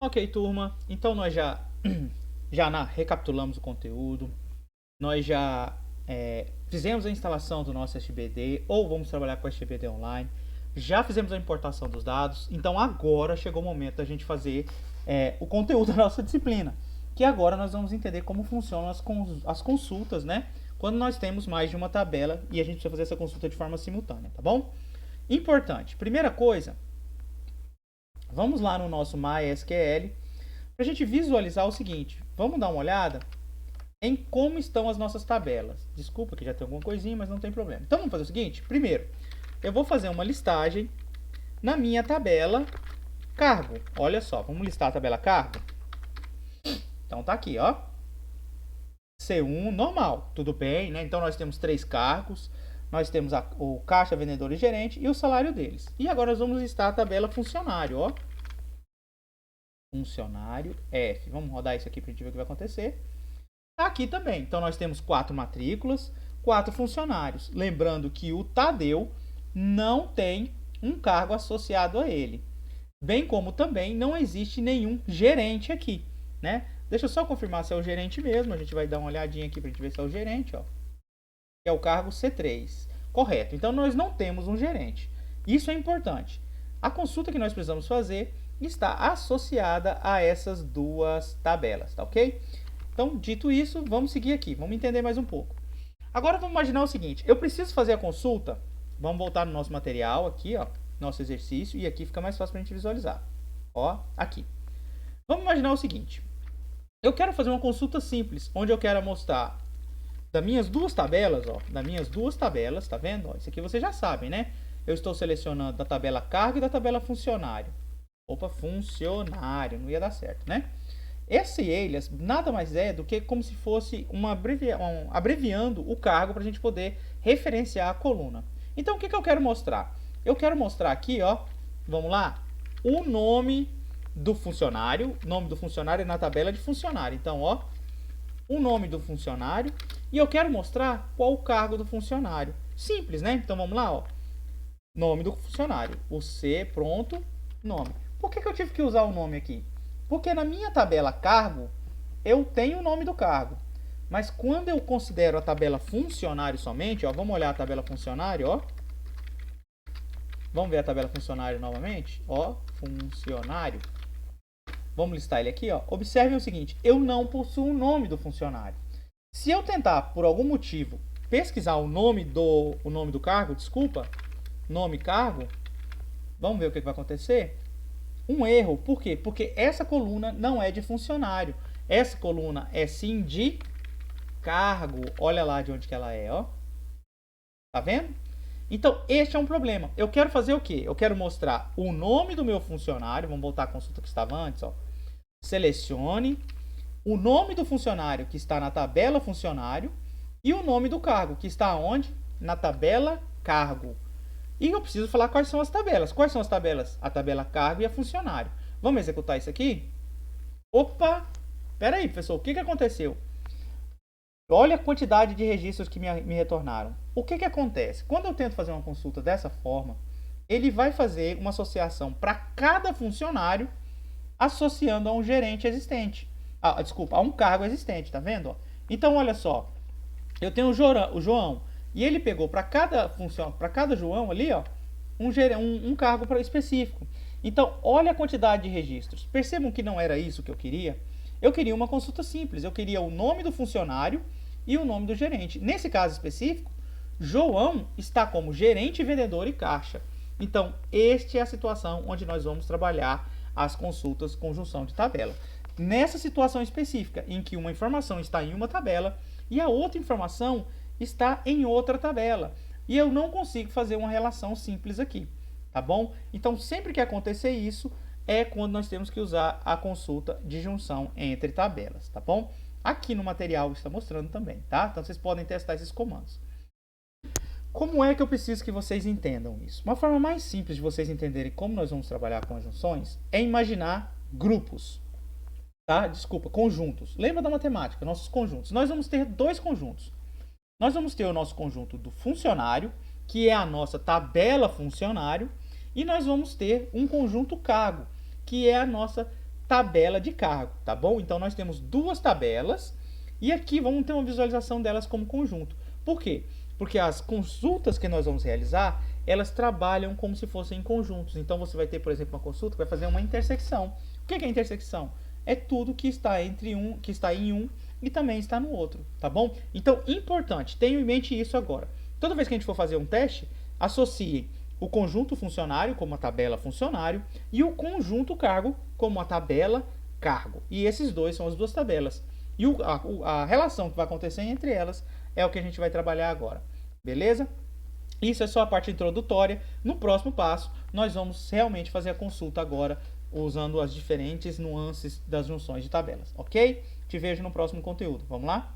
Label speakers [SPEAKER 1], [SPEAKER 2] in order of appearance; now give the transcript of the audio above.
[SPEAKER 1] Ok, turma. Então nós recapitulamos o conteúdo. Nós já fizemos a instalação do nosso SBD ou vamos trabalhar com o SBD online. Já fizemos a importação dos dados. Então agora chegou o momento da gente fazer o conteúdo da nossa disciplina. Que agora nós vamos entender como funcionam as consultas, né? Quando nós temos mais de uma tabela e a gente precisa fazer essa consulta de forma simultânea, tá bom? Importante. Primeira coisa, vamos lá no nosso MySQL para a gente visualizar o seguinte. Vamos dar uma olhada em como estão as nossas tabelas. Desculpa que já tem alguma coisinha, mas não tem problema. Então vamos fazer o seguinte. Primeiro, eu vou fazer uma listagem na minha tabela cargo. Olha só, vamos listar a tabela cargo. Então tá aqui, ó. C1 normal, tudo bem, né? Então nós temos 3 cargos. Nós temos o caixa, vendedor e gerente e o salário deles. E agora nós vamos listar a tabela funcionário, ó. Funcionário F. Vamos rodar isso aqui para a gente ver o que vai acontecer. Aqui também. Então nós temos 4 matrículas, 4 funcionários. Lembrando que o Tadeu não tem um cargo associado a ele. Bem como também não existe nenhum gerente aqui, né? Deixa eu só confirmar se é o gerente mesmo. A gente vai dar uma olhadinha aqui para a gente ver se é o gerente, ó. Que é o cargo C3. Correto. Então nós não temos um gerente. Isso é importante. A consulta que nós precisamos fazer está associada a essas duas tabelas, tá ok? Então, dito isso, vamos seguir aqui, vamos entender mais um pouco. Agora vamos imaginar o seguinte, eu preciso fazer a consulta, vamos voltar no nosso material aqui, ó, nosso exercício, e aqui fica mais fácil para a gente visualizar. Ó, aqui. Vamos imaginar o seguinte, eu quero fazer uma consulta simples, onde eu quero mostrar das minhas duas tabelas, ó, tá vendo? Ó, isso aqui vocês já sabem, né? Eu estou selecionando da tabela carga e da tabela funcionário. Opa, funcionário, não ia dar certo, né? Esse alias nada mais é do que como se fosse abreviando o cargo para a gente poder referenciar a coluna. Então, o que eu quero mostrar? Eu quero mostrar aqui, ó, vamos lá, o nome do funcionário na tabela de funcionário. Então, ó, o nome do funcionário e eu quero mostrar qual o cargo do funcionário. Simples, né? Então, vamos lá, ó, nome do funcionário, o C, pronto, nome. Por que eu tive que usar o nome aqui? Porque na minha tabela cargo, eu tenho o nome do cargo. Mas quando eu considero a tabela funcionário somente, ó, vamos olhar a tabela funcionário, ó. Vamos ver a tabela funcionário novamente, ó, funcionário. Vamos listar ele aqui, ó. Observem o seguinte, eu não possuo o nome do funcionário. Se eu tentar, por algum motivo, pesquisar o nome do cargo, desculpa, nome cargo, vamos ver o que vai acontecer. Um erro, por quê? Porque essa coluna não é de funcionário. Essa coluna é sim de cargo. Olha lá de onde que ela é, ó. Tá vendo? Então, este é um problema. Eu quero fazer o quê? Eu quero mostrar o nome do meu funcionário. Vamos voltar à consulta que estava antes, ó. Selecione o nome do funcionário que está na tabela funcionário e o nome do cargo que está onde? Na tabela cargo. E eu preciso falar quais são as tabelas. Quais são as tabelas? A tabela cargo e a funcionário. Vamos executar isso aqui? Opa! Pera aí, professor. O que aconteceu? Olha a quantidade de registros que me retornaram. O que acontece? Quando eu tento fazer uma consulta dessa forma, ele vai fazer uma associação para cada funcionário associando a um gerente existente. Desculpa, a um cargo existente, tá vendo? Então, olha só. Eu tenho o João. E ele pegou para cada João ali, ó, um cargo específico. Então, olha a quantidade de registros. Percebam que não era isso que eu queria. Eu queria uma consulta simples. Eu queria o nome do funcionário e o nome do gerente. Nesse caso específico, João está como gerente, vendedor e caixa. Então, esta é a situação onde nós vamos trabalhar as consultas conjunção de tabela. Nessa situação específica, em que uma informação está em uma tabela e a outra informação está em outra tabela. E eu não consigo fazer uma relação simples aqui, tá bom? Então, sempre que acontecer isso, é quando nós temos que usar a consulta de junção entre tabelas, tá bom? Aqui no material está mostrando também, tá? Então, vocês podem testar esses comandos. Como é que eu preciso que vocês entendam isso? Uma forma mais simples de vocês entenderem como nós vamos trabalhar com as junções é imaginar grupos, tá? Desculpa, conjuntos. Lembra da matemática, nossos conjuntos. Nós vamos ter 2 conjuntos. Nós vamos ter o nosso conjunto do funcionário, que é a nossa tabela funcionário, e nós vamos ter um conjunto cargo, que é a nossa tabela de cargo, tá bom? Então nós temos duas tabelas e aqui vamos ter uma visualização delas como conjunto. Por quê? Porque as consultas que nós vamos realizar, elas trabalham como se fossem conjuntos. Então você vai ter, por exemplo, uma consulta que vai fazer uma intersecção. O que é intersecção? É tudo que está entre um, que está em um e também está no outro, tá bom? Então, importante, tenha em mente isso agora. Toda vez que a gente for fazer um teste, associe o conjunto funcionário como a tabela funcionário e o conjunto cargo como a tabela cargo. E esses dois são as duas tabelas. E a relação que vai acontecer entre elas é o que a gente vai trabalhar agora. Beleza? Isso é só a parte introdutória. No próximo passo, nós vamos realmente fazer a consulta agora, usando as diferentes nuances das junções de tabelas, ok? Te vejo no próximo conteúdo. Vamos lá?